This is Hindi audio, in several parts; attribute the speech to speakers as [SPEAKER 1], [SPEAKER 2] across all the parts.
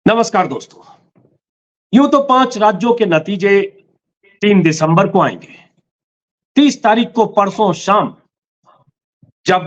[SPEAKER 1] नमस्कार दोस्तों। यूं तो 5 राज्यों के नतीजे 3 दिसंबर को आएंगे। 30 तारीख को परसों शाम जब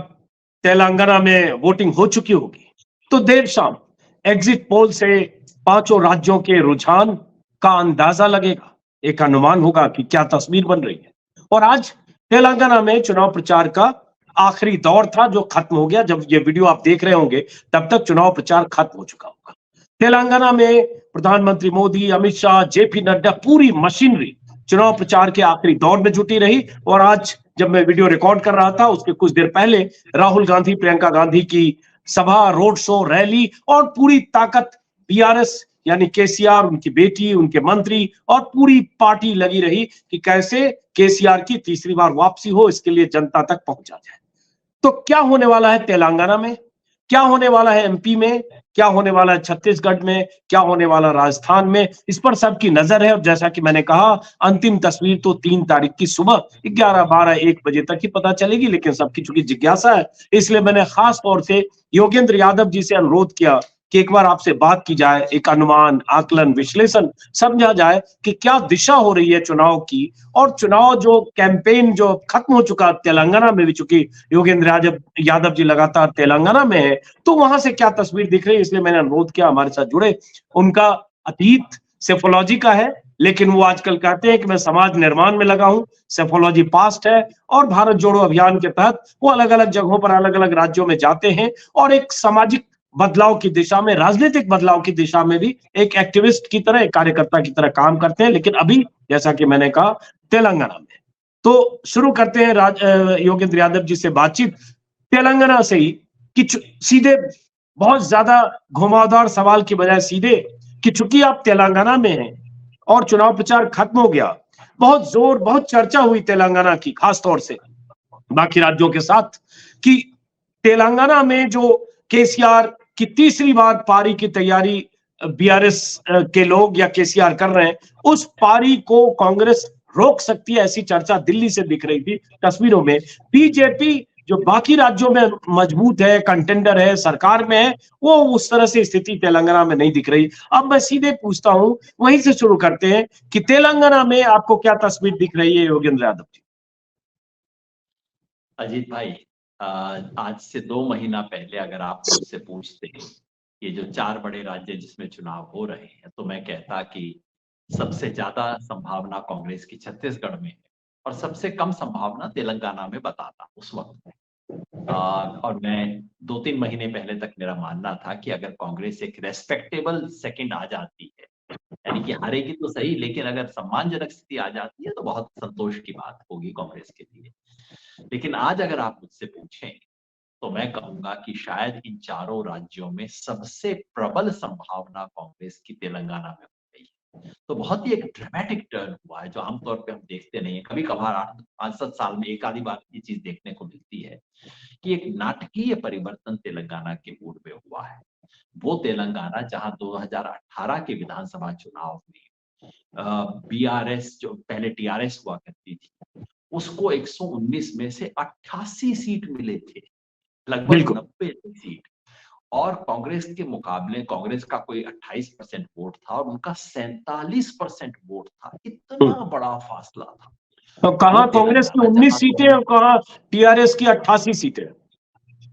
[SPEAKER 1] तेलंगाना में वोटिंग हो चुकी होगी तो देर शाम एग्जिट पोल से पांचों राज्यों के रुझान का अंदाजा लगेगा। एक अनुमान होगा कि क्या तस्वीर बन रही है। और आज तेलंगाना में चुनाव प्रचार का आखिरी दौर था जो खत्म हो गया। जब ये वीडियो आप देख रहे होंगे तब तक चुनाव प्रचार खत्म हो चुका होगा। तेलंगाना में प्रधानमंत्री मोदी, अमित शाह, जेपी नड्डा, पूरी मशीनरी चुनाव प्रचार के आखिरी दौर में जुटी रही। और आज जब मैं वीडियो रिकॉर्ड कर रहा था उसके कुछ देर पहले राहुल गांधी, प्रियंका गांधी की सभा, रोड शो, रैली और पूरी ताकत बीआरएस यानी केसीआर, उनकी बेटी, उनके मंत्री और पूरी पार्टी लगी रही कि कैसे केसीआर की तीसरी बार वापसी हो, इसके लिए जनता तक पहुंचा जाए। तो क्या होने वाला है तेलंगाना में, क्या होने वाला है एमपी में, क्या होने वाला है छत्तीसगढ़ में, क्या होने वाला राजस्थान में, इस पर सबकी नजर है। और जैसा कि मैंने कहा, अंतिम तस्वीर तो 3 तारीख की सुबह 11, 12, 1 बजे तक ही पता चलेगी। लेकिन सबकी चूंकि जिज्ञासा है, इसलिए मैंने खास तौर से योगेंद्र यादव जी से अनुरोध किया कि एक बार आपसे बात की जाए, एक अनुमान, आकलन, विश्लेषण समझा जाए कि क्या दिशा हो रही है चुनाव की। और चुनाव जो कैंपेन जो खत्म हो चुका तेलंगाना में भी, चूंकि योगेंद्र यादव जी लगातार तेलंगाना में है, तो वहां से क्या तस्वीर दिख रही है, इसलिए मैंने अनुरोध किया हमारे साथ जुड़े। उनका अतीत सेफोलॉजी का है, लेकिन वो आजकल कहते हैं कि मैं समाज निर्माण में लगा हूं। सेफोलॉजी पास्ट है और भारत जोड़ो अभियान के तहत वो अलग अलग जगहों पर, अलग अलग राज्यों में जाते हैं और एक सामाजिक बदलाव की दिशा में, राजनीतिक बदलाव की दिशा में भी एक एक्टिविस्ट की तरह, एक कार्यकर्ता की तरह काम करते हैं। लेकिन अभी जैसा कि मैंने कहा, तेलंगाना में। तो शुरू करते हैं योगेंद्र यादव जी से बातचीत तेलंगाना से ही, कि सीधे, बहुत ज्यादा घुमावदार सवाल की बजाय सीधे, कि चूंकि आप तेलंगाना में हैं और चुनाव प्रचार खत्म हो गया, बहुत चर्चा हुई तेलंगाना की, खास तौर से बाकी राज्यों के साथ, कि तेलंगाना में जो केसीआर की तीसरी बार पारी की तैयारी बीआरएस के लोग या केसीआर कर रहे हैं, उस पारी को कांग्रेस रोक सकती है, ऐसी चर्चा दिल्ली से दिख रही थी तस्वीरों में। बीजेपी जो बाकी राज्यों में मजबूत है, कंटेंडर है, सरकार में है, वो उस तरह से स्थिति तेलंगाना में नहीं दिख रही। अब मैं सीधे पूछता हूं, वहीं से शुरू करते हैं कि तेलंगाना में आपको क्या तस्वीर दिख रही है, योगेंद्र यादव जी?
[SPEAKER 2] अजीत भाई, आज से 2 महीना पहले अगर आप मुझसे पूछते ये जो 4 बड़े राज्य जिसमें चुनाव हो रहे हैं, तो मैं कहता कि सबसे ज्यादा संभावना कांग्रेस की छत्तीसगढ़ में है और सबसे कम संभावना तेलंगाना में बताता उस वक्त। और मैं 2-3 महीने पहले तक मेरा मानना था कि अगर कांग्रेस एक रेस्पेक्टेबल सेकंड आ जाती है, यानी कि हारेगी तो सही, लेकिन अगर सम्मानजनक स्थिति आ जाती है तो बहुत संतोष की बात होगी कांग्रेस के लिए। लेकिन आज अगर आप मुझसे पूछें तो मैं कहूंगा कि शायद इन चारों राज्यों में सबसे प्रबल संभावना कांग्रेस की तेलंगाना में हो गई है। तो बहुत ही एक ड्रामेटिक टर्न हुआ है जो आमतौर पे हम देखते नहीं है। कभी कभार 8-5-7 साल में एक आधी बार ये चीज देखने को मिलती है कि एक नाटकीय परिवर्तन तेलंगाना के मूड में हुआ है। वो तेलंगाना जहां 2018 के विधानसभा चुनाव में बीआरएस, जो पहले टीआरएस हुआ करती थी, उसको 119 में से 88 सीट मिले थे, लगभग 90 सीट। और कांग्रेस के मुकाबले कांग्रेस का कोई 28% वोट था और उनका 47% वोट था। इतना बड़ा फासला था।
[SPEAKER 1] तो कहां कांग्रेस की 19 सीटें और कहां टीआरएस की 88 सीटें?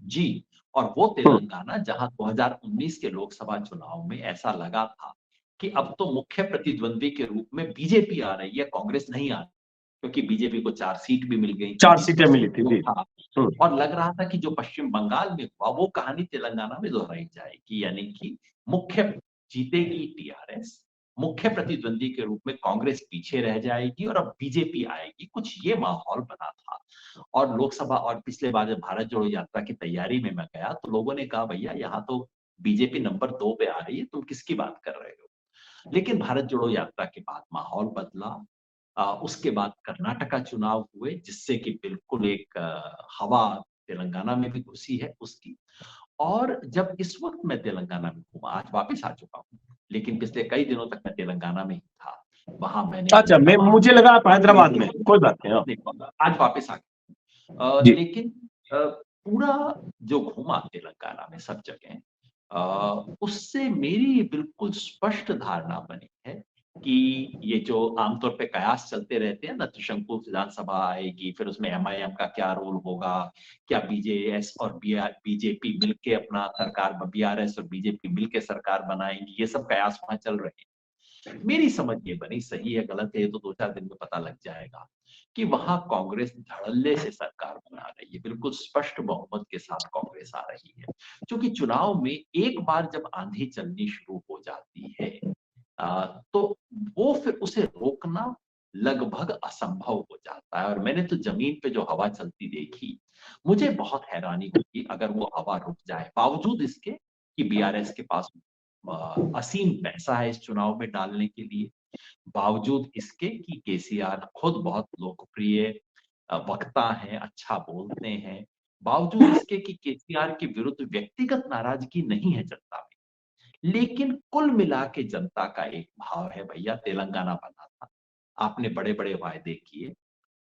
[SPEAKER 2] जी, और वो तेलंगाना जहां 2019 के लोकसभा चुनाव में ऐसा लगा था कि अब तो मुख्य प्रतिद्वंदी के रूप में बीजेपी आ रही है, कांग्रेस नहीं आ रही, क्योंकि बीजेपी को 4 सीट भी मिल गई,
[SPEAKER 1] 4 सीटें मिली थी।
[SPEAKER 2] और लग रहा था कि जो पश्चिम बंगाल में हुआ वो कहानी तेलंगाना में दोहराई जाएगी, यानी कि मुख्य जीतेगी टीआरएस, मुख्य प्रतिद्वंदी के रूप में कांग्रेस पीछे रह जाएगी और अब बीजेपी आएगी। कुछ ये माहौल बना था। और लोकसभा, और पिछले बार जब भारत जोड़ो यात्रा की तैयारी में मैं गया तो लोगों ने कहा, भैया यहाँ तो बीजेपी नंबर 2 पे आ रही है, तुम किसकी बात कर रहे हो। लेकिन भारत जोड़ो यात्रा के बाद माहौल बदला। उसके बाद कर्नाटका चुनाव हुए, जिससे कि बिल्कुल एक हवा तेलंगाना में भी घुसी है उसकी। और जब इस वक्त मैं तेलंगाना में हूँ, आज वापस आ चुका हूँ, लेकिन पिछले कई दिनों तक मैं तेलंगाना में ही था। वहां मैंने,
[SPEAKER 1] अच्छा, मुझे लगा आप हैदराबाद में, कोई बात नहीं,
[SPEAKER 2] आज वापस आ गया। लेकिन पूरा जो घूमा तेलंगाना में सब जगह, उससे मेरी बिल्कुल स्पष्ट धारणा बनी है कि ये जो आमतौर पे कयास चलते रहते हैं ना, त्रिशंकु विधानसभा आएगी, फिर उसमें एमआईएम का क्या रोल होगा, क्या बीजेएस और बीजेपी मिलके अपना सरकार, बीआरएस और बीजेपी मिलके सरकार बनाएंगी, ये सब कयास वहां चल रहे हैं। मेरी समझ ये बनी, सही है गलत है ये तो 2-4 दिन में पता लग जाएगा, कि वहां कांग्रेस धड़ल्ले से सरकार बना रही है, बिल्कुल स्पष्ट बहुमत के साथ कांग्रेस आ रही है। क्योंकि चुनाव में एक बार जब आंधी चलनी शुरू हो जाती है तो वो फिर उसे रोकना लगभग असंभव हो जाता है। और मैंने तो जमीन पे जो हवा चलती देखी, मुझे बहुत हैरानी होगी अगर वो हवा रुक जाए, बावजूद इसके कि बीआरएस के पास असीम पैसा है इस चुनाव में डालने के लिए, बावजूद इसके कि केसीआर खुद बहुत लोकप्रिय वक्ता हैं, अच्छा बोलते हैं, बावजूद इसके कि केसीआर के विरुद्ध व्यक्तिगत नाराजगी नहीं है जनता में, लेकिन कुल मिला के जनता का एक भाव है, भैया तेलंगाना बना था, आपने बड़े बड़े वायदे किए,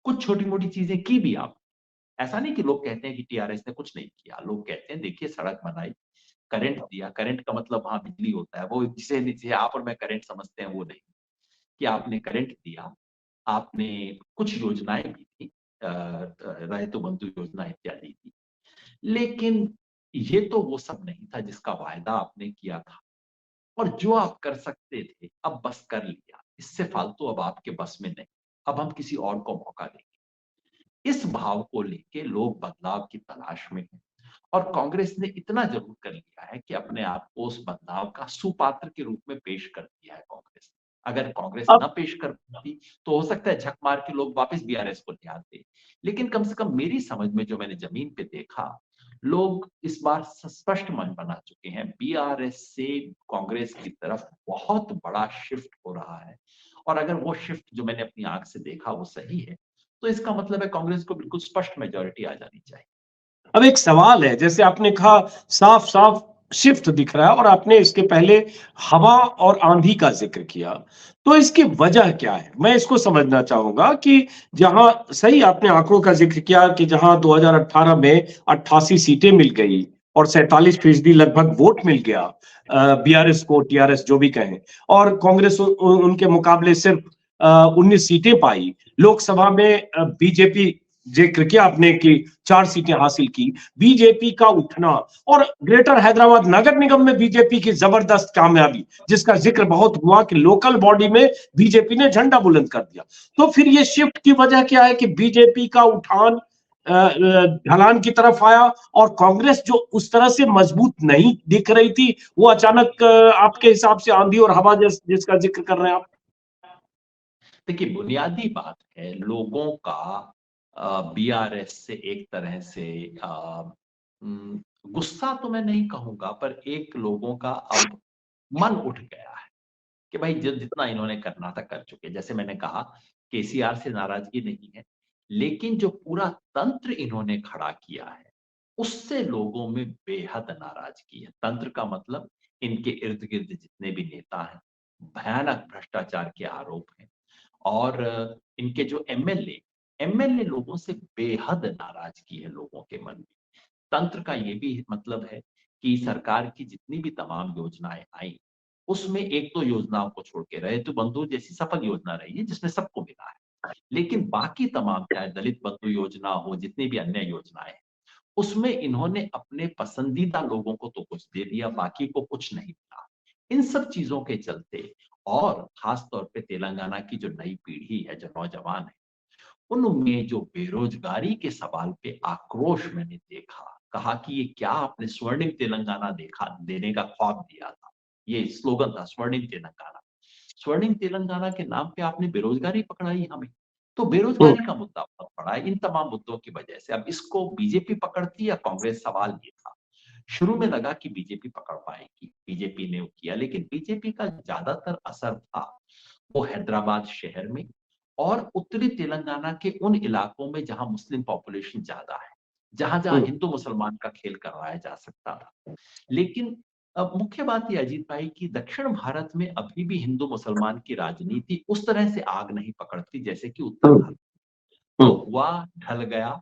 [SPEAKER 2] कुछ छोटी मोटी चीजें की भी आप, ऐसा नहीं कि लोग कहते हैं कि टीआरएस ने कुछ नहीं किया, लोग कहते हैं देखिए सड़क बनाई, करंट दिया, करंट का मतलब वहां बिजली होता है, वो जिसे आप और मैं करंट समझते हैं वो नहीं, कि आपने करंट दिया, आपने कुछ योजनाएं भी थी, रैयत बंधु योजना इत्यादि थी, लेकिन ये तो वो सब नहीं था जिसका वायदा आपने किया था। और जो आप कर सकते थे अब बस कर लिया, इससे फालतू अब आपके बस में नहीं, अब हम किसी और को मौका देंगे। इस भाव को लेके लोग बदलाव की तलाश में हैं, और कांग्रेस ने इतना जरूर कर लिया है कि अपने आप को उस बदलाव का सुपात्र के रूप में पेश कर दिया है कांग्रेस। अगर कांग्रेस
[SPEAKER 1] अब
[SPEAKER 2] न पेश कर पाती तो हो सकता है झक मार के लोग वापस बीआरएस को ले आते, लेकिन कम से कम मेरी समझ में जो मैंने जमीन पे देखा, लोग इस बार स्पष्ट मन बना चुके हैं, बीआरएस से कांग्रेस की तरफ बहुत बड़ा शिफ्ट हो रहा है। और अगर वो शिफ्ट जो मैंने अपनी आंख से देखा वो सही है, तो इसका मतलब है कांग्रेस को बिल्कुल स्पष्ट मेजोरिटी आ जानी चाहिए।
[SPEAKER 1] अब एक सवाल है, जैसे आपने कहा साफ साफ शिफ्ट दिख रहा है, और आपने इसके पहले हवा और आंधी का जिक्र किया, तो इसकी वजह क्या है? मैं इसको समझना चाहूंगा कि जहां सही आपने आंकड़ों का जिक्र किया कि जहां 2018 में 88 सीटें मिल गई और 47% लगभग वोट मिल गया बीआरएस को, टीआरएस जो भी कहें, और कांग्रेस उनके मुकाबले सिर्फ 19 सीटें पाई। लोकसभा में बीजेपी, जिक्र किया आपने कि 4 सीटें हासिल की, बीजेपी का उठना, और ग्रेटर हैदराबाद नगर निगम में बीजेपी की जबरदस्त कामयाबी, जिसका जिक्र बहुत हुआ कि लोकल बॉडी में बीजेपी ने झंडा बुलंद कर दिया। तो फिर ये शिफ्ट की वजह क्या है कि बीजेपी का उठान ढलान की तरफ आया, और कांग्रेस जो उस तरह से मजबूत नहीं दिख रही थी, वो अचानक आपके हिसाब से आंधी और हवा जिसका जिक्र कर रहे हैं आप?
[SPEAKER 2] देखिए बुनियादी बात है लोगों का बीआरएस से एक तरह से गुस्सा तो मैं नहीं कहूंगा, पर एक लोगों का अब मन उठ गया है कि भाई जितना इन्होंने करना था कर चुके। जैसे मैंने कहा, केसीआर से नाराजगी नहीं है, लेकिन जो पूरा तंत्र इन्होंने खड़ा किया है उससे लोगों में बेहद नाराजगी है। तंत्र का मतलब इनके इर्द गिर्द जितने भी नेता हैं, भयानक भ्रष्टाचार के आरोप हैं, और इनके जो एमएलए एमएलए लोगों से बेहद नाराजगी है लोगों के मन में। तंत्र का ये भी मतलब है कि सरकार की जितनी भी तमाम योजनाएं आई, उसमें एक दो योजनाओं को छोड़ के रहे तो बंधु जैसी सफल योजना रही है जिसमें सबको मिला है, लेकिन बाकी तमाम चाहे दलित बंधु योजना हो, जितनी भी अन्य योजनाएं हैं, उसमें इन्होंने अपने पसंदीदा लोगों को तो कुछ दे दिया, बाकी को कुछ नहीं दिया। इन सब चीजों के चलते, और खास तौर पे तेलंगाना की जो नई पीढ़ी है, जो नौजवान है, उनमें जो बेरोजगारी के सवाल पे आक्रोश मैंने देखा, कहा कि ये क्या आपने स्वर्णिम तेलंगाना देखा, देने का ख्वाब दिया था, ये स्लोगन था स्वर्णिम तेलंगाना। स्वर्णिम तेलंगाना के नाम पे आपने बेरोजगारी पकड़ाई हमें। तो बेरोजगारी का मुद्दा बहुत बड़ा है इन तमाम मुद्दों की वजह से। अब इसको बीजेपी पकड़ती या कांग्रेस, सवाल ये था। शुरू में लगा कि बीजेपी पकड़ पाएगी, बीजेपी ने किया, लेकिन बीजेपी का ज्यादातर असर था वो हैदराबाद शहर में और उत्तरी तेलंगाना के उन इलाकों में जहां मुस्लिम पॉपुलेशन ज्यादा है, जहां जहां हिंदू मुसलमान का खेल करवाया जा सकता था। लेकिन अब मुख्य बात यह अजीत भाई कि दक्षिण भारत में अभी भी हिंदू मुसलमान की राजनीति उस तरह से आग नहीं पकड़ती जैसे कि उत्तर भारत। तो हुआ, ढल गया।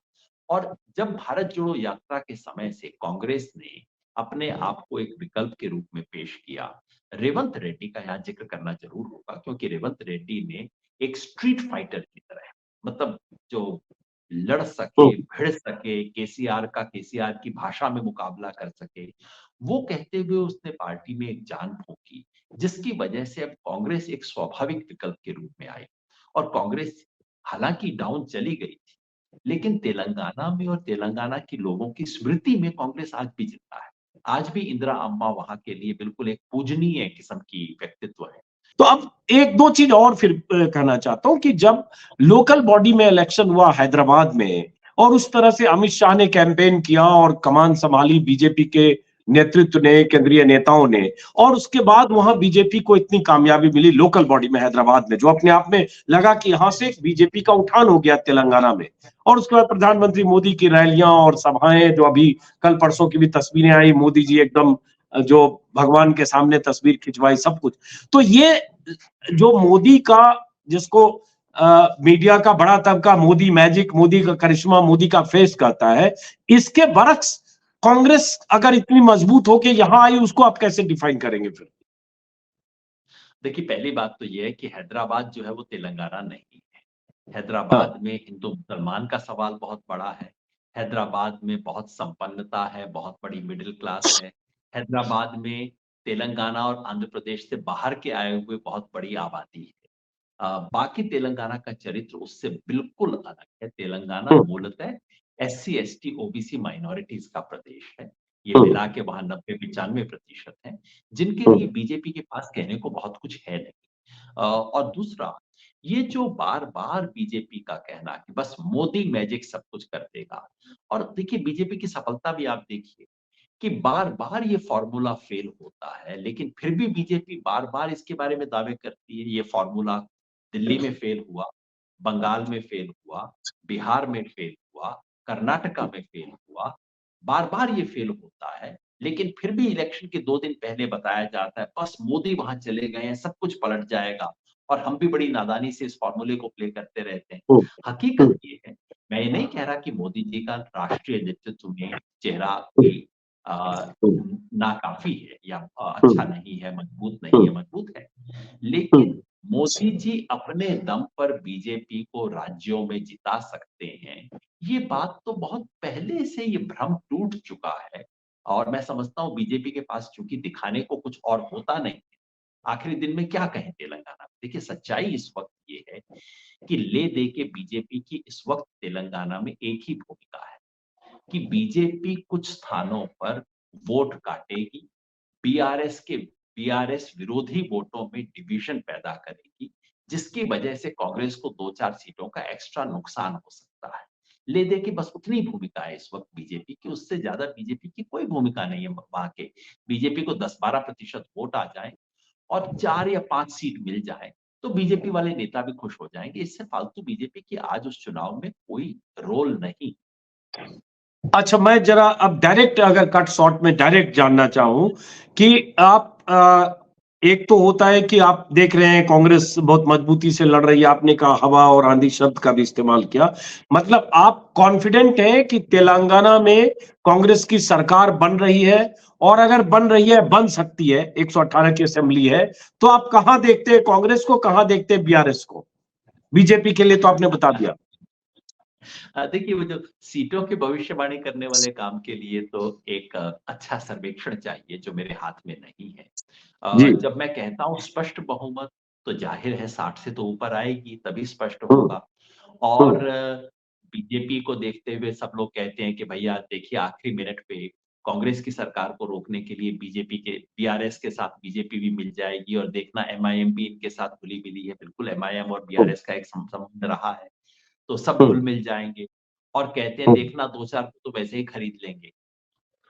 [SPEAKER 2] और जब भारत जोड़ो यात्रा के समय से कांग्रेस ने अपने आप को एक विकल्प के रूप में पेश किया। रेवंत रेड्डी का यहाँ जिक्र करना जरूर होगा, क्योंकि रेवंत रेड्डी ने एक स्ट्रीट फाइटर की तरह, मतलब जो लड़ सके, भिड़ सके, केसीआर की भाषा में मुकाबला कर सके, वो कहते हुए उसने पार्टी में एक जान फूंकी, जिसकी वजह से अब कांग्रेस एक स्वाभाविक विकल्प के रूप में आई। और कांग्रेस हालांकि डाउन चली गई थी, लेकिन तेलंगाना में और तेलंगाना के लोगों की स्मृति में कांग्रेस आज भी जिंदा है। आज भी इंदिरा अम्मा वहां के लिए बिल्कुल एक पूजनीय किस्म की व्यक्तित्व है।
[SPEAKER 1] तो अब एक दो चीज और फिर कहना चाहता हूं कि जब लोकल बॉडी में इलेक्शन हुआ हैदराबाद में, और उस तरह से अमित शाह ने कैंपेन किया और कमान संभाली बीजेपी के नेतृत्व ने, केंद्रीय नेताओं ने, और उसके बाद वहां बीजेपी को इतनी कामयाबी मिली लोकल बॉडी में हैदराबाद में, जो अपने आप में लगा कि यहां से बीजेपी का उठान हो गया तेलंगाना में। और उसके बाद प्रधानमंत्री मोदी की रैलियां और सभाएं, जो अभी कल परसों की भी तस्वीरें आई, मोदी जी एकदम जो भगवान के सामने तस्वीर खिंचवाई, सब कुछ। तो ये जो मोदी का, जिसको मीडिया का बड़ा तबका मोदी मैजिक, मोदी का करिश्मा, मोदी का फेस कहता है, इसके बरक्स कांग्रेस अगर इतनी मजबूत होके यहां आई, उसको आप कैसे डिफाइन करेंगे फिर?
[SPEAKER 2] देखिए, पहली बात तो यह है कि हैदराबाद जो है वो तेलंगाना नहीं है। हैदराबाद में हिंदू मुसलमान का सवाल बहुत बड़ा है। हैदराबाद में बहुत संपन्नता है, बहुत बड़ी मिडिल क्लास है। हैदराबाद में तेलंगाना और आंध्र प्रदेश से बाहर के आए हुए बहुत बड़ी आबादी है। बाकी तेलंगाना का चरित्र उससे बिल्कुल अलग है। तेलंगाना मूलतः एससी, एसटी, ओबीसी माइनॉरिटीज का प्रदेश है। ये मिला के वहां 90-95% है, जिनके लिए बीजेपी के पास कहने को बहुत कुछ है नहीं। और दूसरा, ये जो बार-बार बीजेपी का कहना कि बस मोदी मैजिक सब कुछ कर देगा, और देखिए बीजेपी की सफलता भी आप देखिए कि बार-बार ये फॉर्मूला फेल होता है, लेकिन फिर भी बीजेपी बार-बार इसके बारे में दावे करती है। ये फॉर्मूला दिल्ली में फेल हुआ, बंगाल में फेल हुआ, बिहार में फेल हुआ, कर्नाटका में फेल हुआ, बार-बार ये फेल होता है, लेकिन फिर भी इलेक्शन के 2 दिन पहले बताया जाता है, बस मोदी वहां चले गए हैं, सब कुछ पलट जाएगा, और हम भी बड़ी नादानी से इस फॉर्मूले को प्ले करते रहते हैं। हकीकत ये है, मैं ये नहीं कह रहा कि मोदी जी का राष्ट्रीय नेतृत्व में चेहरा कोई नाकाफी है या अच्छा नहीं है, मजबूत नहीं है, मजबूत है। लेकिन मोदी जी अपने दम पर बीजेपी को राज्यों में जिता सकते हैं, ये बात तो बहुत पहले से ये भ्रम टूट चुका है। और मैं समझता हूँ बीजेपी के पास चूंकि दिखाने को कुछ और होता नहीं है, आखिरी दिन में क्या कहें तेलंगाना। देखिए, सच्चाई इस वक्त ये है कि ले दे के बीजेपी की इस वक्त तेलंगाना में एक ही भूमिका है कि बीजेपी कुछ स्थानों पर वोट काटेगी, बीआरएस विरोधी वोटों में डिवीजन पैदा करेगी, जिसकी वजह से कांग्रेस को 2-4 सीटों का एक्स्ट्रा नुकसान हो सकता है। ले दे के बस उतनी भूमिका है इस वक्त बीजेपी की, उससे ज्यादा बीजेपी की कोई भूमिका नहीं है वहां के। बीजेपी को 10-12% वोट आ जाए और 4 या 5 सीट मिल जाए, तो बीजेपी वाले नेता भी खुश हो जाएंगे। इससे फालतू बीजेपी की आज उस चुनाव में कोई रोल नहीं।
[SPEAKER 1] अच्छा, मैं जरा अब डायरेक्ट, अगर कट शॉर्ट में डायरेक्ट जानना चाहूं कि आप एक तो होता है कि आप देख रहे हैं कांग्रेस बहुत मजबूती से लड़ रही है, आपने कहा हवा और आंधी शब्द का भी इस्तेमाल किया, मतलब आप कॉन्फिडेंट हैं कि तेलंगाना में कांग्रेस की सरकार बन रही है, और अगर बन रही है, बन सकती है, 118 की असेंबली है, तो आप कहां देखते हैं कांग्रेस को, कहां देखते हैं बीआरएस को? बीजेपी के लिए तो आपने बता दिया।
[SPEAKER 2] देखिए, वो जो सीटों की भविष्यवाणी करने वाले काम के लिए तो एक अच्छा सर्वेक्षण चाहिए, जो मेरे हाथ में नहीं है।
[SPEAKER 1] जी।
[SPEAKER 2] जब मैं कहता हूँ स्पष्ट बहुमत, तो जाहिर है 60 से तो ऊपर आएगी, तभी स्पष्ट होगा। और बीजेपी को देखते हुए सब लोग कहते हैं कि भैया देखिए, आखिरी मिनट पे कांग्रेस की सरकार को रोकने के लिए बीआरएस के साथ बीजेपी भी मिल जाएगी, और देखना एमआईएम भी इनके साथ घुली मिली है। बिल्कुल एमआईएम और बीआरएस का एक संबंध रहा है, तो सब घुल मिल जाएंगे, और कहते हैं देखना 2-4 को तो वैसे ही खरीद लेंगे।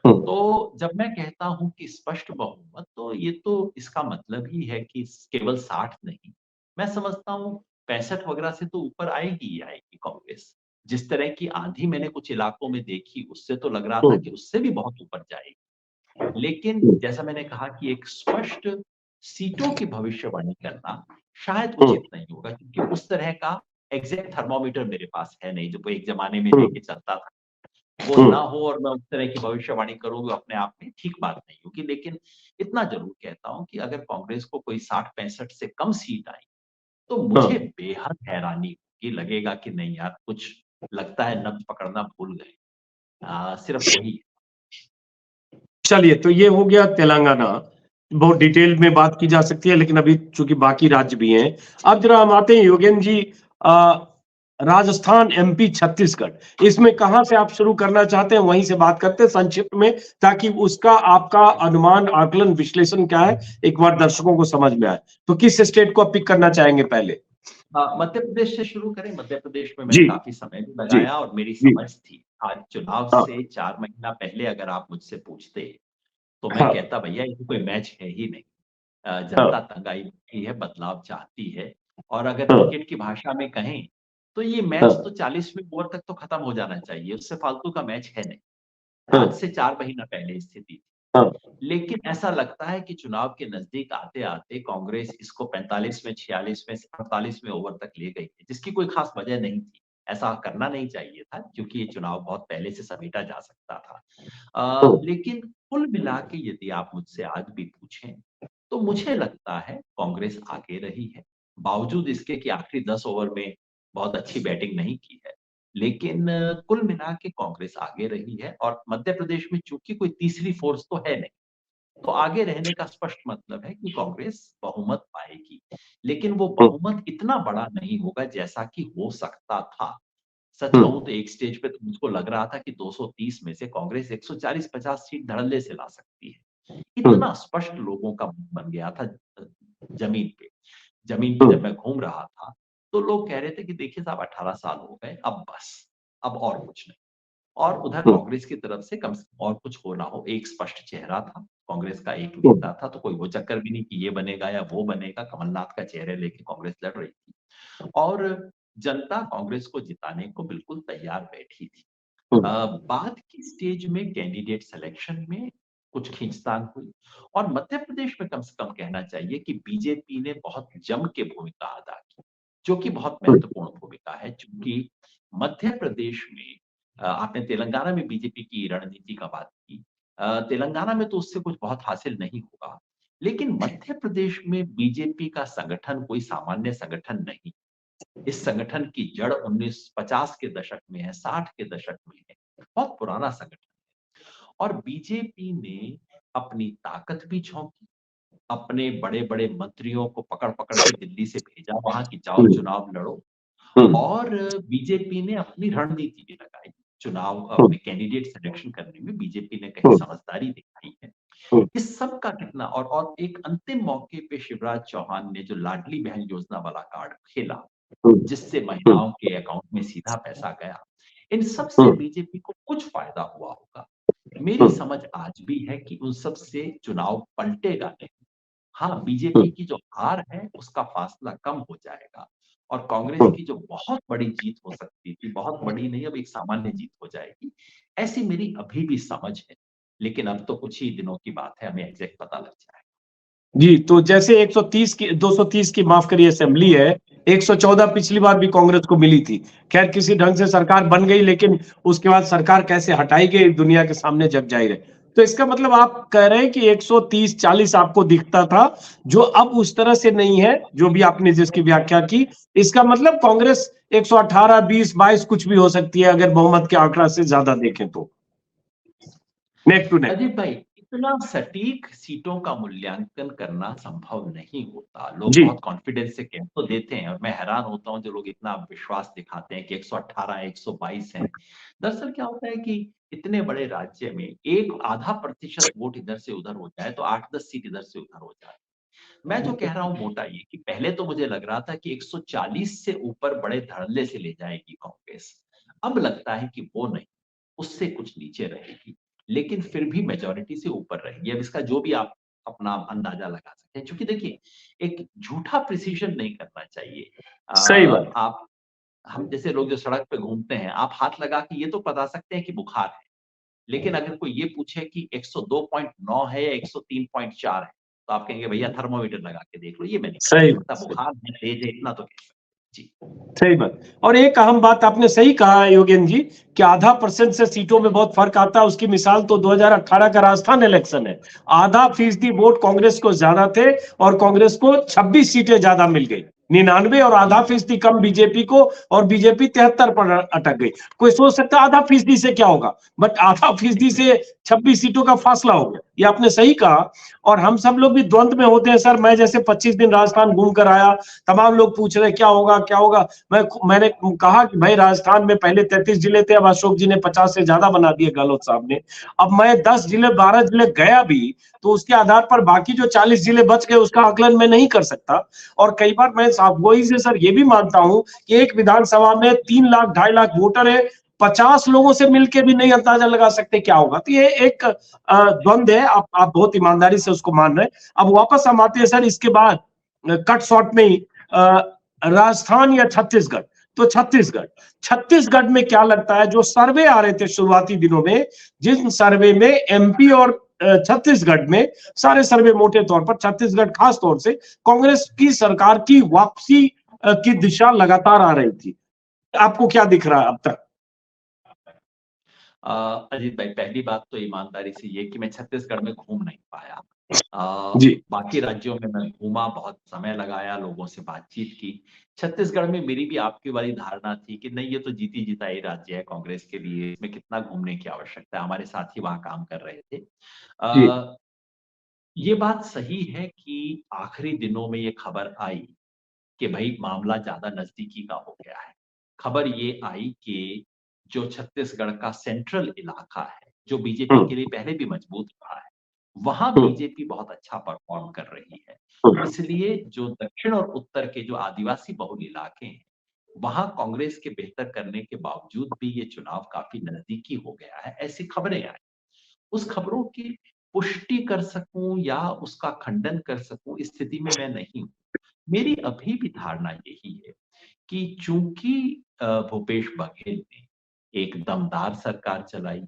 [SPEAKER 2] तो जब मैं कहता हूं कि स्पष्ट बहुमत, तो ये तो इसका मतलब ही है कि केवल 60 नहीं, मैं समझता हूं 65 वगैरह से तो ऊपर आएगी ही आएगी कांग्रेस। जिस तरह की आंधी मैंने कुछ इलाकों में देखी, उससे तो लग रहा था कि उससे भी बहुत ऊपर जाएगी। लेकिन जैसा मैंने कहा कि एक स्पष्ट सीटों की भविष्यवाणी करना शायद उचित नहीं होगा, क्योंकि उस तरह का एग्जैक्ट थर्मोमीटर मेरे पास है नहीं, जो एक जमाने में लेके चलता था। वो ना हो और मैं उस तरह की भविष्यवाणी करूँ, अपने आप में ठीक बात नहीं होगी। लेकिन इतना जरूर कहता हूं कि अगर कांग्रेस को कोई 60-65 से कम सीट आई तो मुझे बेहद हैरानी होगी, लगेगा कि नहीं यार, कुछ लगता है नब्ज पकड़ना भूल गए। सिर्फ वही।
[SPEAKER 1] चलिए, तो ये हो गया तेलंगाना। बहुत डिटेल में बात की जा सकती है, लेकिन अभी चूंकि बाकी राज्य भी हैं, अब जरा हम आते हैं योगेंद्र जी। राजस्थान, एमपी, छत्तीसगढ़, इसमें कहां से आप शुरू करना चाहते हैं, वहीं से बात करते हैं संक्षिप्त में, ताकि उसका आपका अनुमान, आकलन, विश्लेषण क्या है, एक बार दर्शकों को समझ में आए। तो किस स्टेट को आप पिक करना चाहेंगे पहले?
[SPEAKER 2] मध्य प्रदेश से शुरू करें। मध्य प्रदेश में
[SPEAKER 1] जी
[SPEAKER 2] मैंने काफी समय भी
[SPEAKER 1] जी
[SPEAKER 2] लगाया और मेरी
[SPEAKER 1] जी।
[SPEAKER 2] समझ थी। आज चुनाव
[SPEAKER 1] हाँ
[SPEAKER 2] से 4 महीना पहले अगर आप मुझसे पूछते तो मैं
[SPEAKER 1] हाँ
[SPEAKER 2] कहता भैया ये कोई मैच है ही नहीं।
[SPEAKER 1] हाँ
[SPEAKER 2] जनता तंगाई बैठी है, बदलाव चाहती है। और अगर
[SPEAKER 1] हाँ
[SPEAKER 2] क्रिकेट की भाषा में कहें तो ये मैच तो
[SPEAKER 1] हाँ
[SPEAKER 2] 40वें ओवर तक तो खत्म हो जाना चाहिए, उससे फालतू का मैच है नहीं।
[SPEAKER 1] हाँ
[SPEAKER 2] आज से 4 महीना पहले स्थिति थी।
[SPEAKER 1] हाँ
[SPEAKER 2] लेकिन ऐसा लगता है कि चुनाव के नजदीक आते-आते कांग्रेस इसको 45वें, 46वें, 48वें ओवर तक ले गई है, जिसकी कोई खास वजह नहीं थी। ऐसा करना नहीं चाहिए था क्योंकि ये चुनाव बहुत पहले से समेटा जा सकता था। लेकिन कुल मिला के यदि आप मुझसे आज भी पूछें, तो मुझे लगता है कांग्रेस आगे रही है। बावजूद इसके कि आखिरी 10 ओवर में बहुत अच्छी बैटिंग नहीं की है। लेकिन कुल मिला के कांग्रेस आगे रही है और मध्य प्रदेश में चूंकि कोई तीसरी फोर्स तो है नहीं, तो आगे रहने का स्पष्ट मतलब है कि कांग्रेस बहुमत पाएगी। लेकिन वो बहुमत इतना बड़ा नहीं होगा जैसा कि हो सकता था। सच कहूं तो एक स्टेज पे तो मुझको लग रहा था कि 230 में से कांग्रेस 140-50 सीट धड़ल्ले से ला सकती है। इतना स्पष्ट लोगों का मन बन गया था जमीन पे। जमीन पे जब मैं घूम रहा था, तो लोग कह रहे थे कि देखिए साहब 18 साल हो गए, अब बस, अब और कुछ नहीं। और उधर कांग्रेस की तरफ से कम से कम और कुछ हो ना हो, एक स्पष्ट चेहरा था। कांग्रेस का एक नेता था, तो कोई वो चक्कर भी नहीं कि ये बनेगा या वो बनेगा। कमलनाथ का चेहरे लेके कांग्रेस लड़ रही थी और जनता कांग्रेस को जिताने को बिल्कुल तैयार बैठी थी। बाद की स्टेज में कैंडिडेट सिलेक्शन में कुछ खींचतान हुई और मध्य प्रदेश में कम से कम कहना चाहिए कि बीजेपी ने बहुत जम के भूमिका अदा की, जो कि बहुत महत्वपूर्ण भूमिका है। क्योंकि मध्य प्रदेश में आपने तेलंगाना में बीजेपी की रणनीति का बात की। तेलंगाना में तो उससे कुछ बहुत हासिल नहीं होगा, लेकिन मध्य प्रदेश में बीजेपी का संगठन कोई सामान्य संगठन नहीं। इस संगठन की जड़ 1950 के दशक में है, 60 के दशक में है। बहुत पुराना संगठन है और बीजेपी ने अपनी ताकत भी झोंकी, अपने बड़े-बड़े मंत्रियों को पकड़-पकड़ के दिल्ली से भेजा वहां कि जाओ चुनाव लड़ो। और बीजेपी ने अपनी रणनीति भी लगाई। चुनाव अपने कैंडिडेट सिलेक्शन करने में बीजेपी ने कहीं समझदारी दिखाई है। इस सब का कितना और एक अंतिम मौके पे शिवराज चौहान ने जो लाडली बहन योजना वाला कार्ड खेला, जिससे महिलाओं के अकाउंट में सीधा पैसा गया, इन सब से बीजेपी को कुछ फायदा हुआ होगा। मेरी समझ आज भी है कि उन सब से चुनाव पलटेगा नहीं। हाँ, बीजेपी की जो हार है उसका फासला कम हो जाएगा और कांग्रेस की जो बहुत बड़ी जीत हो सकती थी, बहुत बड़ी नहीं, अब एक सामान्य जीत हो जाएगी। ऐसी मेरी अभी भी समझ है। लेकिन अब तो कुछ ही दिनों की बात है, हमें एग्जैक्ट पता लग जाएगा।
[SPEAKER 1] जी। तो जैसे 130 की, 230 की माफ करिए असेंबली है, 114 पिछली बार भी कांग्रेस को मिली थी। खैर किसी ढंग से सरकार बन गई, लेकिन उसके बाद सरकार कैसे हटाई गई दुनिया के सामने जग जाहिर है। तो इसका मतलब आप कह रहे हैं कि 130-40 आपको दिखता था, जो अब उस तरह से नहीं है, जो भी आपने जिसकी व्याख्या की। इसका मतलब कांग्रेस 118, 20, 22 कुछ भी हो सकती है, अगर बहुमत के आंकड़ा से ज्यादा देखें तो, नेक टू नेक।
[SPEAKER 2] अजीत भाई, इतना सटीक सीटों का मूल्यांकन करना संभव नहीं होता। लोग
[SPEAKER 1] जी
[SPEAKER 2] बहुत कॉन्फिडेंस से कह तो देते हैं और मैं हैरान होता हूं जो लोग इतना विश्वास दिखाते हैं कि 118, 122 हैं। दरअसल क्या होता है कि इतने बड़े राज्य में एक आधा प्रतिशत वोट इधर से उधर हो जाए तो 8-10 सीट इधर से उधर हो जाए। मैं जो कह रहा हूं मोटा ये कि पहले तो मुझे लग रहा था कि 140 से ऊपर बड़े धड़ल्ले से ले जाएगी कांग्रेस। अब लगता है कि वो नहीं, उससे कुछ नीचे रहेगी। लेकिन फिर भी मेजॉरिटी से ऊपर रहेगी। अब इसका जो भी आप अपना अंदाजा लगा सकते हैं, क्योंकि देखिए एक झूठा प्रिसिजन नहीं करना चाहिए।
[SPEAKER 1] सही बात।
[SPEAKER 2] आप हम जैसे लोग जो सड़क पे घूमते हैं, आप हाथ लगा के ये तो बता सकते हैं कि बुखार है। लेकिन अगर कोई ये पूछे कि 102.9 है या 103.4 है, तो आप कहेंगे भैया थर्मामीटर लगा के देख लो। ये मैं नहीं कह
[SPEAKER 1] सही
[SPEAKER 2] सकता।
[SPEAKER 1] बात।
[SPEAKER 2] बुखार है, तेज है, इतना तो कह सकता हूं। जी।
[SPEAKER 1] सही बात। और एक अहम बात आपने सही कहा योगेंद्र जी कि आधा % से सीटों में बहुत फर्क आता है। उसकी मिसाल तो 2018 का राजस्थान इलेक्शन है। आधा फीसदी वोट कांग्रेस को ज्यादा थे और कांग्रेस को 26 सीटें ज्यादा मिल गई, 99, और आधा फीसदी कम बीजेपी को, और बीजेपी 73 पर अटक गई। कोई सोच सकता है आधा फीसदी से क्या होगा, बट आधा फीसदी से 26 सीटों का फासला हो गया। ये आपने सही कहा। और हम सब लोग भी द्वंद में होते हैं सर। मैं जैसे 25 दिन राजस्थान घूम कर आया, तमाम लोग पूछ रहे क्या होगा क्या होगा। मैंने कहा कि भाई राजस्थान में पहले 33 जिले थे, अब अशोक जी ने 50 से ज्यादा बना दिए, गहलोत साहब ने। अब मैं 10 जिले 12 जिले गया भी, तो उसके आधार पर बाकी जो 40 जिले बच गए उसका आकलन मैं नहीं कर सकता। और कई बार मैं वही से सर ये भी मानता हूं कि एक विधानसभा में 3 लाख 2.5 लाख वोटर है, 50 लोगों से मिलकर भी नहीं अंदाजा लगा सकते क्या होगा। तो ये एक द्वंद है। आप बहुत ईमानदारी से उसको मान रहे हैं। अब वापस हम आते हैं सर इसके बाद कट शॉर्ट में ही राजस्थान या छत्तीसगढ़। तो छत्तीसगढ़ में क्या लगता है, जो सर्वे आ रहे थे शुरुआती दिनों में, जिन सर्वे में एमपी और छत्तीसगढ़ में, सारे सर्वे मोटे तौर पर छत्तीसगढ़ खास तौर से कांग्रेस की सरकार की वापसी की दिशा लगातार आ रही थी। आपको क्या दिख रहा है अब तक?
[SPEAKER 2] अजीत भाई, पहली बात तो ईमानदारी से ये कि मैं छत्तीसगढ़ में घूम नहीं पाया।
[SPEAKER 1] जी।
[SPEAKER 2] बाकी राज्यों में मैं घूमा, बहुत समय लगाया, लोगों से बातचीत की। छत्तीसगढ़ में मेरी भी आपकी वाली धारणा थी कि नहीं, ये तो जीती जिताई राज्य है कांग्रेस के लिए, इसमें कितना घूमने की आवश्यकता है। हमारे साथी वहां काम कर रहे थे।
[SPEAKER 1] जी।
[SPEAKER 2] ये बात सही है कि आखिरी दिनों में ये खबर आई कि भाई मामला ज्यादा नजदीकी का हो गया है। खबर ये आई कि जो छत्तीसगढ़ का सेंट्रल इलाका है, जो बीजेपी के लिए पहले भी मजबूत रहा है, वहां बीजेपी बहुत अच्छा परफॉर्म कर रही है। इसलिए जो दक्षिण और उत्तर के जो आदिवासी बहुल इलाके हैं, वहां कांग्रेस के बेहतर करने के बावजूद भी ये चुनाव काफी नजदीकी हो गया है, ऐसी खबरें आई। उस खबरों की पुष्टि कर सकूं या उसका खंडन कर सकूं, इस स्थिति में मैं नहीं हूं। मेरी अभी भी धारणा यही है कि चूंकि भूपेश बघेल ने एक दमदार सरकार चलाई,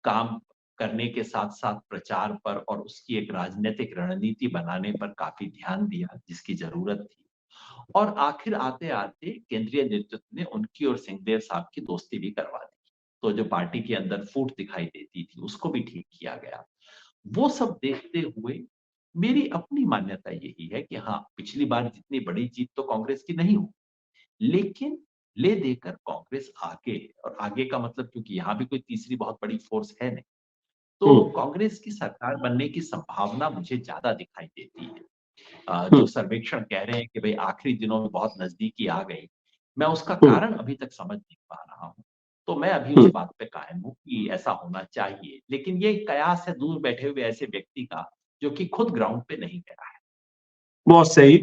[SPEAKER 2] काम करने के साथ साथ प्रचार पर और उसकी एक राजनीतिक रणनीति बनाने पर काफी ध्यान दिया, जिसकी जरूरत थी। और आखिर आते आते केंद्रीय नेतृत्व ने उनकी और सिंहदेव साहब की दोस्ती भी करवा दी। तो जो पार्टी के अंदर फूट दिखाई देती थी, उसको भी ठीक किया गया। वो सब देखते हुए मेरी अपनी मान्यता यही है कि हाँ, पिछली बार जितनी बड़ी जीत तो कांग्रेस की नहीं हुई, लेकिन ले देकर कांग्रेस आगे है। और आगे का मतलब, क्योंकि यहाँ भी कोई तीसरी बहुत बड़ी फोर्स है नहीं, तो कांग्रेस की सरकार बनने की संभावना मुझे ज्यादा दिखाई देती है। जो सर्वेक्षण कह रहे हैं कि भाई आखिरी दिनों में बहुत नजदीकी आ गई, मैं उसका कारण अभी तक समझ नहीं पा रहा हूँ। तो मैं अभी उस बात पे कायम हूँ कि ऐसा होना चाहिए, लेकिन ये कयास है दूर बैठे हुए ऐसे व्यक्ति का जो कि खुद ग्राउंड पे नहीं गया है।
[SPEAKER 1] बहुत सही।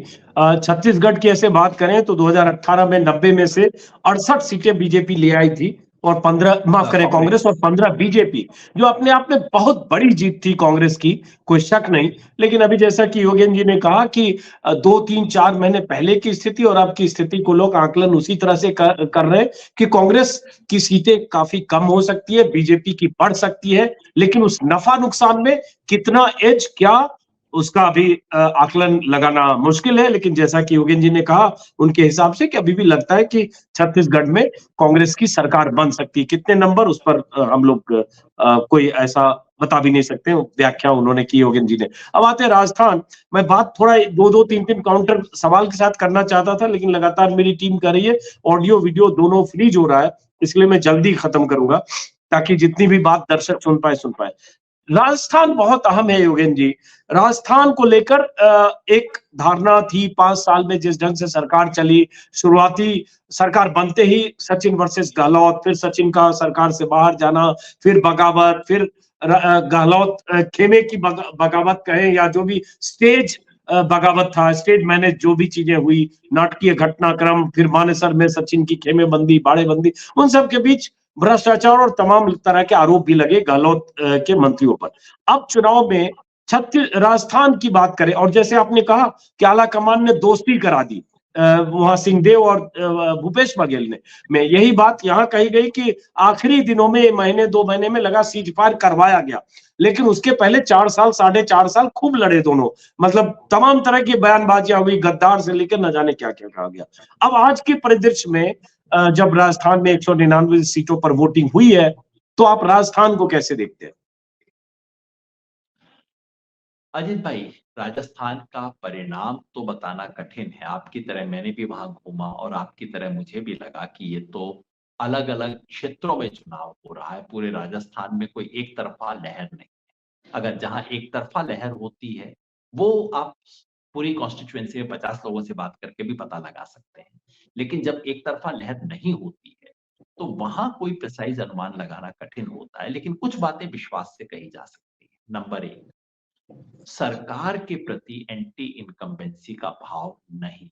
[SPEAKER 1] छत्तीसगढ़ की ऐसे बात करें तो 2018 में 90 में से 68 सीटें बीजेपी ले आई थी, और 15, माफ करें, कांग्रेस, और 15 बीजेपी, जो अपने आप में बहुत बड़ी जीत थी कांग्रेस की, कोई शक नहीं। लेकिन अभी जैसा कि योगेंद्र जी ने कहा कि 2, 3, 4 महीने पहले की स्थिति और अब की स्थिति को लोग आकलन उसी तरह से कर रहे हैं कि कांग्रेस की सीटें काफी कम हो सकती है, बीजेपी की बढ़ सकती है, लेकिन उस नफा नुकसान में कितना एज, क्या, उसका अभी आकलन लगाना मुश्किल है। लेकिन जैसा कि योगेंद्र जी ने कहा उनके हिसाब से, कि अभी भी लगता है कि छत्तीसगढ़ में कांग्रेस की सरकार बन सकती है। कितने नंबर, उस पर हम लोग कोई ऐसा बता भी नहीं सकते, व्याख्या उन्होंने की योगेंद्र जी ने। अब आते हैं राजस्थान। मैं बात थोड़ा 2-2, 3-3 काउंटर सवाल के साथ करना चाहता था, लेकिन लगातार मेरी टीम कर रही है, ऑडियो वीडियो दोनों फ्रीज हो रहा है, इसलिए मैं जल्दी खत्म करूंगा ताकि जितनी भी बात दर्शक सुन पाए। राजस्थान बहुत अहम है योगेंद्र जी। राजस्थान को लेकर एक धारणा थी 5 साल में, जिस ढंग से सरकार चली, शुरुआती सरकार बनते ही सचिन वर्सेस गहलोत, फिर सचिन का सरकार से बाहर जाना, फिर बगावत, फिर गहलोत खेमे की बगावत कहें या जो भी स्टेज बगावत था, स्टेज मैनेज जो भी चीजें हुई, नाटकीय घटनाक्रम, फिर मानेसर में सचिन की खेमेबंदी, बाड़ेबंदी, उन सब के बीच भ्रष्टाचार और तमाम तरह के आरोप भी लगे गहलोत के मंत्रियों पर। अब चुनाव में राजस्थान की बात करें, और जैसे आपने कहा कि आला कमान ने दोस्ती करा दी, वहां सिंहदेव और भूपेश बघेल ने में यही बात यहां कही गई कि आखिरी दिनों में, महीने 2 महीने में लगा सीज फायर करवाया गया, लेकिन उसके पहले 4 साल 4.5 साल खूब लड़े दोनों। मतलब तमाम तरह की बयानबाजियां हुई, गद्दार से लेकर न जाने क्या क्या कहा गया। अब आज के परिदृश्य में जब राजस्थान में 199 सीटों पर वोटिंग हुई है, तो आप राजस्थान को कैसे देखते हैं?
[SPEAKER 2] अजित भाई, राजस्थान का परिणाम तो बताना कठिन है। आपकी तरह मैंने भी वहां घूमा और आपकी तरह मुझे भी लगा कि ये तो अलग अलग क्षेत्रों में चुनाव हो रहा है। पूरे राजस्थान में कोई एक तरफा लहर नहीं। अगर जहां एक तरफा लहर होती है, वो आप पूरी कॉन्स्टिट्यूएंसी में 50 लोगों से बात करके भी पता लगा सकते हैं। लेकिन जब एक तरफा लहर नहीं होती है, तो वहां कोई प्रिसाइज अनुमान लगाना कठिन होता है। लेकिन कुछ बातें विश्वास से कही जा सकती है। नंबर 1, सरकार के प्रति एंटी इनकम्बेंसी का भाव नहीं।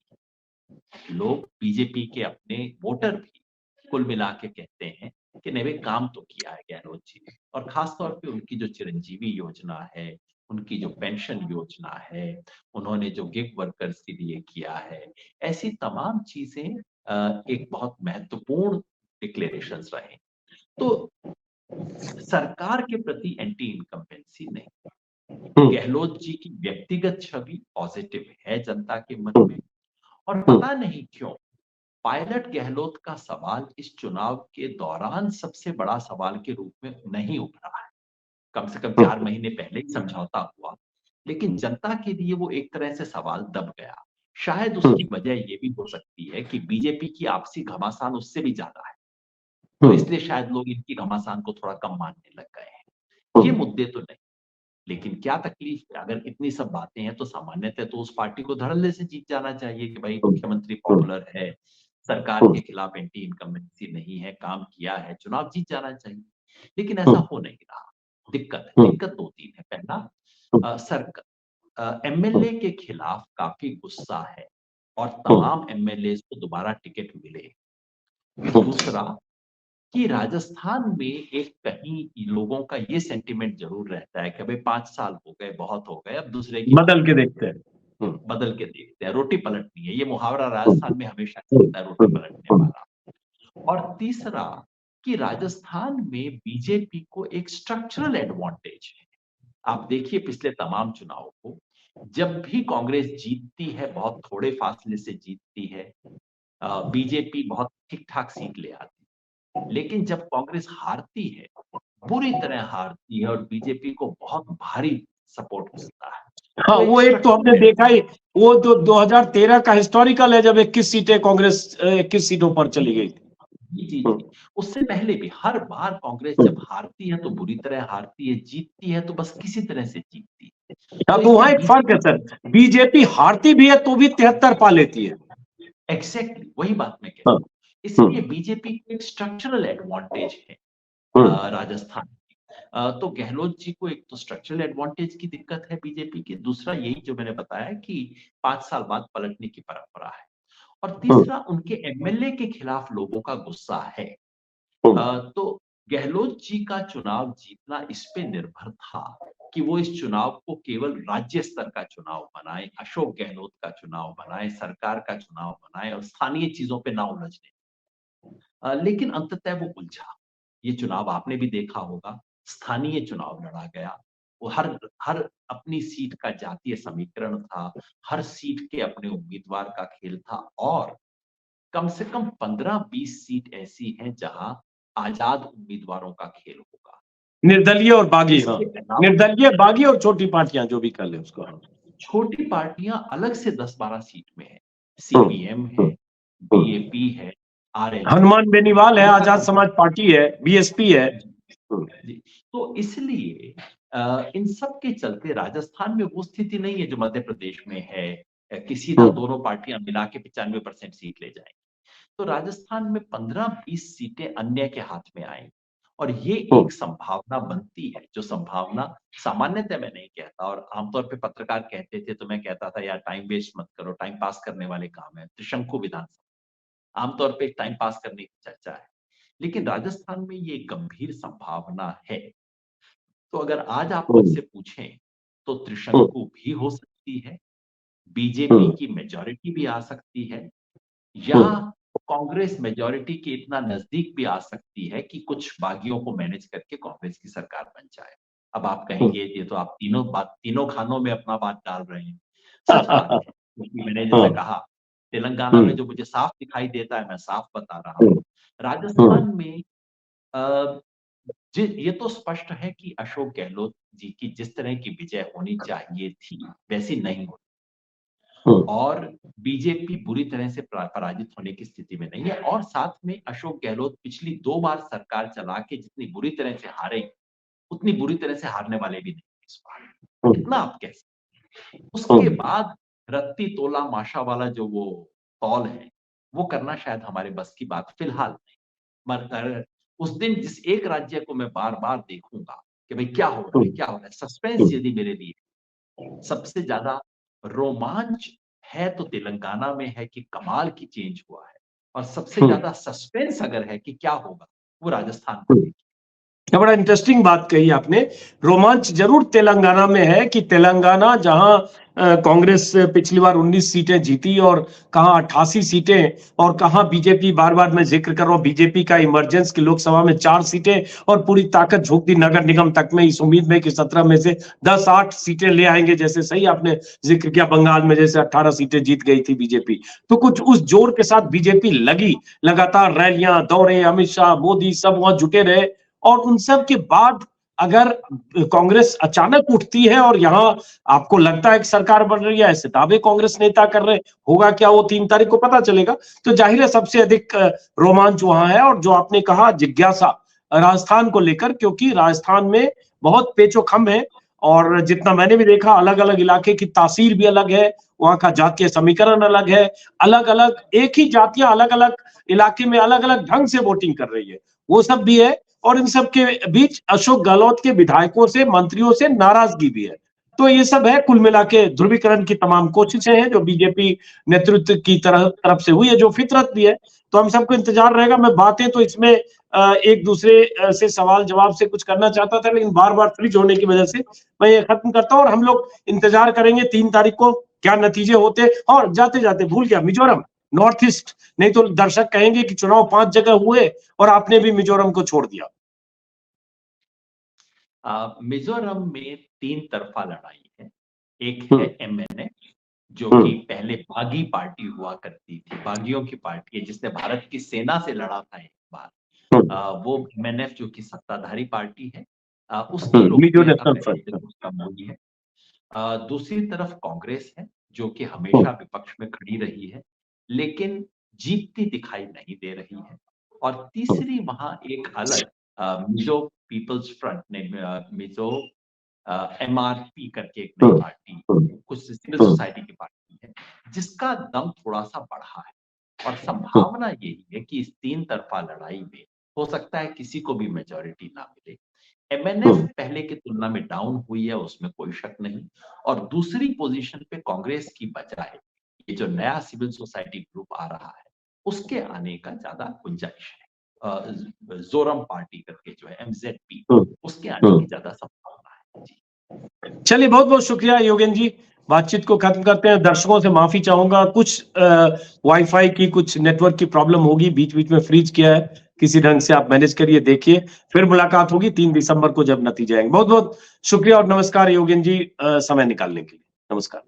[SPEAKER 2] लोग बीजेपी के अपने वोटर भी कुल मिला के कहते हैं कि नहीं भाई, काम तो किया है गहलोत जी ने। और खासतौर पे उनकी जो चिरंजीवी योजना है, उनकी जो पेंशन योजना है, उन्होंने जो गिग वर्कर्स के लिए किया है, ऐसी तमाम चीजें एक बहुत महत्वपूर्ण डिक्लेरेशंस रहे। तो सरकार के प्रति एंटी इनकम्बेंसी नहीं। गहलोत जी की व्यक्तिगत छवि पॉजिटिव है जनता के मन में। और पता नहीं क्यों पायलट गहलोत का सवाल इस चुनाव के दौरान सबसे बड़ा सवाल के रूप में नहीं उभरा है। कम से कम 4 महीने पहले ही समझौता हुआ, लेकिन जनता के लिए वो एक तरह से सवाल दब गया। शायद उसकी वजह ये भी हो सकती है कि बीजेपी की आपसी घमासान उससे भी ज्यादा है, तो इसलिए शायद लोग इनकी घमासान को थोड़ा कम मानने लग गए हैं। ये मुद्दे तो नहीं, लेकिन क्या तकलीफ है? अगर इतनी सब बातें हैं तो सामान्यतः तो उस पार्टी को धड़ल्ले से जीत जाना चाहिए कि भाई मुख्यमंत्री पॉपुलर है, सरकार के खिलाफ एंटी इनकम्बेंसी नहीं है, काम किया है, चुनाव जीत जाना चाहिए। लेकिन ऐसा हो नहीं रहा। दिक्कत 2-3 है। पहला, एमएलए के खिलाफ काफी गुस्सा है और तमाम एमएलए को दोबारा टिकट मिले। दूसरा, कि राजस्थान में एक कहीं लोगों का ये सेंटिमेंट जरूर रहता है कि भाई 5 साल हो गए, बहुत हो गए, अब दूसरे की
[SPEAKER 1] बदल के देखते हैं।
[SPEAKER 2] बदल के देखते हैं। रोटी पलटनी है, ये मुहावरा राजस्थान में हमेशा चलता है, रोटी पलटने वाला। और तीसरा, कि राजस्थान में बीजेपी को एक स्ट्रक्चरल एडवांटेज है। आप देखिए पिछले तमाम चुनावों को, जब भी कांग्रेस जीतती है बहुत थोड़े फासले से जीतती है, बीजेपी बहुत ठीक ठाक सीट ले आती है। लेकिन जब कांग्रेस हारती है, बुरी तरह हारती है और बीजेपी को बहुत भारी सपोर्ट मिलता है।
[SPEAKER 1] हाँ, वो एक तो हमने देखा ही, वो तो 2013 का हिस्टोरिकल है जब 21 सीटें कांग्रेस 21 सीटों पर चली गई।
[SPEAKER 2] जी। उससे पहले भी हर बार कांग्रेस जब हारती है तो बुरी तरह हारती है, जीतती है तो बस किसी तरह से जीतती है।
[SPEAKER 1] तो वहां एक फर्क है सर, बीजेपी हारती भी है तो भी 73 पा लेती है।
[SPEAKER 2] एग्जैक्टली वही बात मैं कह रहा हूँ। इसलिए बीजेपी को एक स्ट्रक्चरल एडवांटेज है राजस्थान की। तो गहलोत जी को एक तो स्ट्रक्चरल एडवांटेज की दिक्कत है बीजेपी की, दूसरा यही जो मैंने बताया कि 5 साल बाद पलटने की परंपरा है, और तीसरा उनके एमएलए के खिलाफ लोगों का गुस्सा है। तो गहलोत जी का चुनाव जीतना इस पे निर्भर था कि वो इस चुनाव को केवल राज्य स्तर का चुनाव बनाए, अशोक गहलोत का चुनाव बनाए, सरकार का चुनाव बनाए और स्थानीय चीजों पे ना उलझने। लेकिन अंततः वो उलझा। ये चुनाव आपने भी देखा होगा, स्थानीय चुनाव लड़ा गया। वो हर हर अपनी सीट का जातीय समीकरण था, हर सीट के अपने उम्मीदवार का खेल था, और कम से कम 15-20 सीट ऐसी हैं जहां आजाद उम्मीदवारों का खेल होगा।
[SPEAKER 1] निर्दलीय और बागी, हाँ,
[SPEAKER 2] इसके अलावा
[SPEAKER 1] निर्दलीय, बागी और छोटी पार्टियां जो भी कर ले उसको।
[SPEAKER 2] छोटी पार्टियां अलग से 10-12 सीट में है। सीपीएम है, बीएपी है, आरएलडी,
[SPEAKER 1] हनुमान बेनीवाल है, आजाद समाज पार्टी है, बीएसपी है।
[SPEAKER 2] जी। तो इसलिए इन सब के चलते राजस्थान में वो स्थिति नहीं है जो मध्य प्रदेश में है, कि सीधा दोनों पार्टियां मिला के 95% सीट ले जाएंगी। तो राजस्थान में 15-20 सीटें अन्य के हाथ में आएंगी, और ये एक संभावना बनती है, जो संभावना सामान्यतः मैं नहीं कहता, और आमतौर पे पत्रकार कहते थे तो मैं कहता था यार टाइम वेस्ट मत करो, टाइम पास करने वाले काम है। त्रिशंकु विधानसभा आमतौर पे टाइम पास करने की चर्चा है, लेकिन राजस्थान में ये गंभीर संभावना है। तो अगर आज आप मुझसे पूछें तो त्रिशंकु भी हो सकती है, बीजेपी की मेजॉरिटी भी आ सकती है या कांग्रेस मेजॉरिटी के इतना नजदीक भी आ सकती है कि कुछ बागियों को मैनेज करके कांग्रेस की सरकार बन जाए। अब आप कहेंगे ये तो आप तीनों खानों में अपना बात डाल रहे हैं। सच बात है, क्योंकि मैंने जैसे कहा तेलंगाना में जो मुझे साफ दिखाई देता है मैं साफ बता रहा हूँ। राजस्थान में ये तो स्पष्ट है कि अशोक गहलोत जी की जिस तरह की विजय होनी चाहिए थी वैसी नहीं हुई और बीजेपी बुरी तरह से पराजित होने की स्थिति में नहीं है। और साथ में अशोक गहलोत पिछली 2 बार सरकार चला के जितनी बुरी तरह से हारे उतनी बुरी तरह से हारने वाले भी नहीं इस बार, इतना आप कह सकते हैं। उसके बाद रत्ती तोला माशा वाला जो वो तौल है वो करना शायद हमारे बस की बात फिलहाल नहीं। मगर उस दिन जिस एक राज्य को मैं बार बार देखूंगा कि भाई क्या हो रहा है सस्पेंस यदि मेरे लिए सबसे ज्यादा रोमांच है तो तेलंगाना में है कि कमाल की चेंज हुआ है और सबसे ज्यादा सस्पेंस अगर है कि क्या होगा वो राजस्थान में।
[SPEAKER 1] बड़ा इंटरेस्टिंग बात कही आपने। रोमांच जरूर तेलंगाना में है कि तेलंगाना जहां कांग्रेस पिछली बार 19 सीटें जीती और कहां 88 सीटें और कहां बीजेपी, बार बार मैं जिक्र कर रहा हूं बीजेपी का इमरजेंस की लोकसभा में 4 सीटें और पूरी ताकत झोंक दी नगर निगम तक में इस उम्मीद में कि 17 में से 10-8 सीटें ले आएंगे। जैसे सही आपने जिक्र किया बंगाल में जैसे 18 सीटें जीत गई थी बीजेपी, तो कुछ उस जोर के साथ बीजेपी लगी, लगातार रैलियां, दौरे, अमित शाह, मोदी सब वहां जुटे रहे और उन सब के बाद अगर कांग्रेस अचानक उठती है और यहां आपको लगता है कि सरकार बन रही है, ऐसे दावे कांग्रेस नेता कर रहे, होगा क्या वो 3 तारीख को पता चलेगा। तो जाहिर है सबसे अधिक रोमांच वहां है। और जो आपने कहा जिज्ञासा राजस्थान को लेकर, क्योंकि राजस्थान में बहुत पेचोखम है और जितना मैंने भी देखा अलग अलग इलाके की तासीर भी अलग है, वहां का जातीय समीकरण अलग है, अलग अलग एक ही जातियां अलग अलग इलाके में अलग अलग ढंग से वोटिंग कर रही है, वो सब भी है। और इन सब के बीच अशोक गहलोत के विधायकों से, मंत्रियों से नाराजगी भी है। तो ये सब है, कुल मिला के ध्रुवीकरण की तमाम कोशिशें हैं जो बीजेपी नेतृत्व की तरफ से हुई है, जो फितरत भी है। तो हम सबको इंतजार रहेगा। मैं बातें तो इसमें एक दूसरे से सवाल जवाब से कुछ करना चाहता था, लेकिन बार बार फ्रिज होने की वजह से मैं ये खत्म करता हूँ और हम लोग इंतजार करेंगे 3 तारीख को क्या नतीजे होते। और जाते जाते भूल गया, मिजोरम, नॉर्थ ईस्ट, नहीं तो दर्शक कहेंगे कि चुनाव 5 जगह हुए और आपने भी मिजोरम को छोड़ दिया।
[SPEAKER 2] मिजोरम में 3 तरफा लड़ाई है। एक है एमएनएफ जो कि पहले बागी पार्टी हुआ करती थी, बागियों की पार्टी है जिसने भारत की सेना से लड़ा था एक बार। वो एमएनएफ जो कि सत्ताधारी पार्टी है, उसकी लोकप्रियता कम हुई है। दूसरी तरफ कांग्रेस है जो कि हमेशा विपक्ष में खड़ी रही है लेकिन जीतती दिखाई नहीं दे रही है। और तीसरी वहां एक अलग मिजो पीपल्स फ्रंट ने मिजो एमआरपी करके एक नई पार्टी, कुछ सिविल सोसाइटी की पार्टी है जिसका दम थोड़ा सा बढ़ा है। और संभावना यही है कि इस 3 तरफा लड़ाई में हो सकता है किसी को भी मेजॉरिटी ना मिले। एमएनएफ पहले की तुलना में डाउन हुई है, उसमें कोई शक नहीं। और दूसरी पोजीशन पे कांग्रेस की बजाय ये जो नया सिविल सोसाइटी ग्रुप आ रहा है उसके आने का ज्यादा गुंजाइश है। जोरम पार्टी करके जो है एमजेडपी, उसके आने की ज्यादा संभावना है।
[SPEAKER 1] चलिए, बहुत बहुत शुक्रिया योगेन जी। बातचीत को खत्म करते हैं। दर्शकों से माफी चाहूंगा, कुछ वाईफाई की, कुछ नेटवर्क की प्रॉब्लम होगी, बीच बीच में फ्रीज किया है, किसी ढंग से आप मैनेज करिए, देखिए। फिर मुलाकात होगी 3 दिसंबर को जब नतीजे आएंगे। बहुत बहुत शुक्रिया और नमस्कार योगेन जी समय निकालने के लिए। नमस्कार।